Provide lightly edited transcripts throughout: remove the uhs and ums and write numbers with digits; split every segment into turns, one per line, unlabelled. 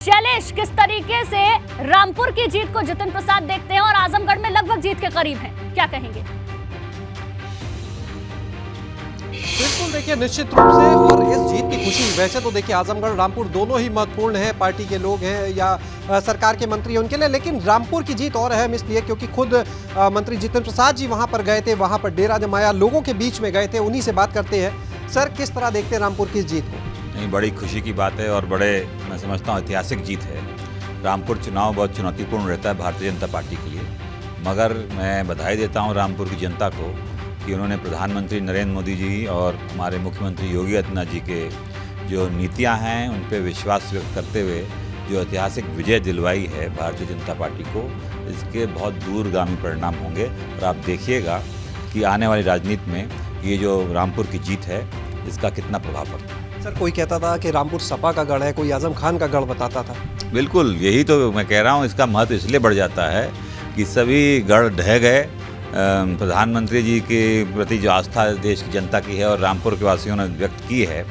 शैलेश, किस तरीके से रामपुर की जीत को जितिन प्रसाद देखते हैं और आजमगढ़ में लगभग जीत के करीब हैं, क्या कहेंगे?
बिल्कुल, देखिए निश्चित रूप से और इस जीत की खुशी, वैसे तो देखिए आजमगढ़ रामपुर दोनों ही महत्वपूर्ण है, पार्टी के लोग हैं या सरकार के मंत्री हैं उनके लिए, लेकिन रामपुर की जीत और अहम इसलिए क्योंकि खुद मंत्री जितिन प्रसाद जी वहां पर गए थे, वहां पर डेरा जमाया, लोगों के बीच में गए थे, उन्हीं से बात करते हैं। सर, किस तरह देखते हैं रामपुर की जीत को?
नहीं, बड़ी खुशी की बात है और बड़े मैं समझता हूँ ऐतिहासिक जीत है। रामपुर चुनाव बहुत चुनौतीपूर्ण रहता है भारतीय जनता पार्टी के लिए, मगर मैं बधाई देता हूँ रामपुर की जनता को कि उन्होंने प्रधानमंत्री नरेंद्र मोदी जी और हमारे मुख्यमंत्री योगी आदित्यनाथ जी के जो नीतियाँ हैं उन पर विश्वास व्यक्त करते हुए जो ऐतिहासिक विजय दिलवाई है भारतीय जनता पार्टी को, इसके बहुत दूरगामी परिणाम होंगे और आप देखिएगा कि आने वाली राजनीति में ये जो रामपुर की जीत है इसका कितना प्रभाव पड़ता है।
सर, कोई कहता था कि रामपुर सपा का गढ़ है, कोई आजम खान का गढ़ बताता था।
बिल्कुल, यही तो मैं कह रहा हूँ, इसका महत्व इसलिए बढ़ जाता है कि सभी गढ़ ढह गए। प्रधानमंत्री जी के प्रति जो आस्था देश की जनता की है और रामपुर के वासियों ने व्यक्त की है,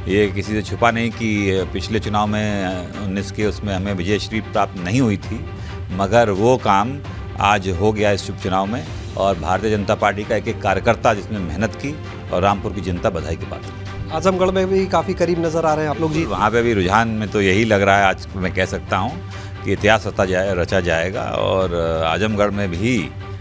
ये किसी से छुपा नहीं कि पिछले चुनाव में 19 के उसमें हमें विजयश्री प्राप्त नहीं हुई थी, मगर वो काम आज हो गया इस उपचुनाव में और भारतीय जनता पार्टी का एक एक कार्यकर्ता जिसने मेहनत की और रामपुर की जनता बधाई के पात्र।
आजमगढ़ में भी काफ़ी करीब नज़र आ रहे हैं आप लोग जी।
वहाँ पे भी रुझान में तो यही लग रहा है, आज मैं कह सकता हूँ कि इतिहास रचा जाएगा और आजमगढ़ में भी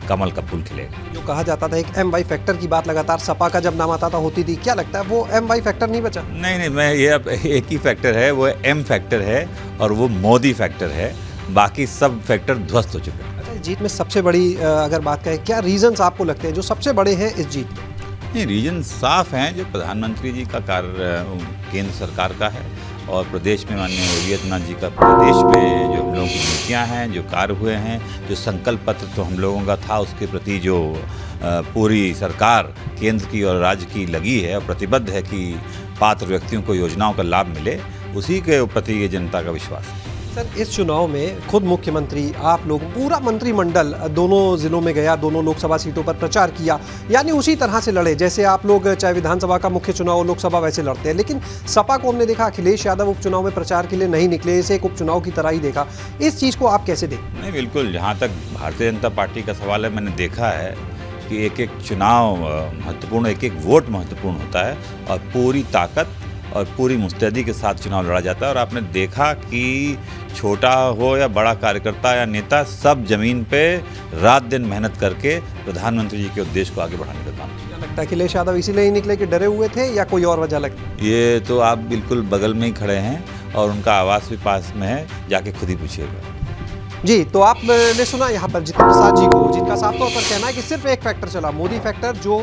कमल का फूल खिलेगा।
जो कहा जाता था एक MY फैक्टर की बात लगातार सपा का जब नाम आता था होती थी, क्या लगता है वो MY फैक्टर नहीं बचा?
नहीं, मैं ये अब एक ही फैक्टर है, वो M फैक्टर है और वो मोदी फैक्टर है, बाकी सब फैक्टर ध्वस्त हो चुके हैं।
अच्छा, जीत में सबसे बड़ी अगर बात करें, क्या रीजंस आपको लगते हैं जो सबसे बड़े हैं इस जीत में?
नहीं, रीजन साफ हैं, जो प्रधानमंत्री जी का कार्य केंद्र सरकार का है और प्रदेश में माननीय योगी आदित्यनाथ जी का प्रदेश में जो हम लोगों की नीतियाँ हैं, जो कार्य हुए हैं, जो संकल्प पत्र तो हम लोगों का था उसके प्रति जो पूरी सरकार केंद्र की और राज्य की लगी है और प्रतिबद्ध है कि पात्र व्यक्तियों को योजनाओं का लाभ मिले, उसी के प्रति ये जनता का विश्वास है।
सर, इस चुनाव में खुद मुख्यमंत्री, आप लोग, पूरा मंत्रिमंडल दोनों जिलों में गया, दोनों लोकसभा सीटों पर प्रचार किया, यानी उसी तरह से लड़े जैसे आप लोग चाहे विधानसभा का मुख्य चुनाव हो, लोकसभा वैसे लड़ते हैं। लेकिन सपा को हमने देखा, अखिलेश यादव उपचुनाव में प्रचार के लिए नहीं निकले, इसे एक उपचुनाव की तरह ही देखा। इस चीज़ को आप कैसे देखते?
नहीं, बिल्कुल, जहाँ तक भारतीय जनता पार्टी का सवाल है, मैंने देखा है कि एक एक चुनाव महत्वपूर्ण, एक एक वोट महत्वपूर्ण होता है और पूरी ताकत और पूरी मुस्तैदी के साथ चुनाव लड़ा जाता है और आपने देखा कि छोटा हो या बड़ा कार्यकर्ता या नेता, सब जमीन पे रात दिन मेहनत करके प्रधानमंत्री जी के उद्देश्य को आगे बढ़ाने का काम किया।
क्या लगता है अखिलेश यादव इसीलिए ही निकले कि डरे हुए थे या कोई और वजह लगती है?
ये तो आप बिल्कुल बगल में ही खड़े हैं और उनका आवास भी पास में है, जाके खुद ही पूछिएगा।
जी, तो आपने सुना यहाँ पर जितिन प्रसाद जी को, जिनका साफ तौर पर कहना है कि सिर्फ एक फैक्टर चला, मोदी फैक्टर, जो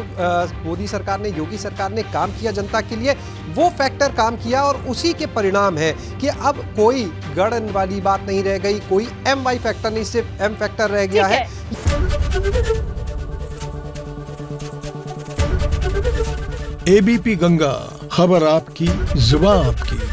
मोदी सरकार ने, योगी सरकार ने काम किया जनता के लिए, वो फैक्टर काम किया और उसी के परिणाम है कि अब कोई गढ़ वाली बात नहीं रह गई, कोई MY फैक्टर नहीं, सिर्फ M फैक्टर रह गया है।
ABP गंगा, खबर आपकी, जुबान आपकी।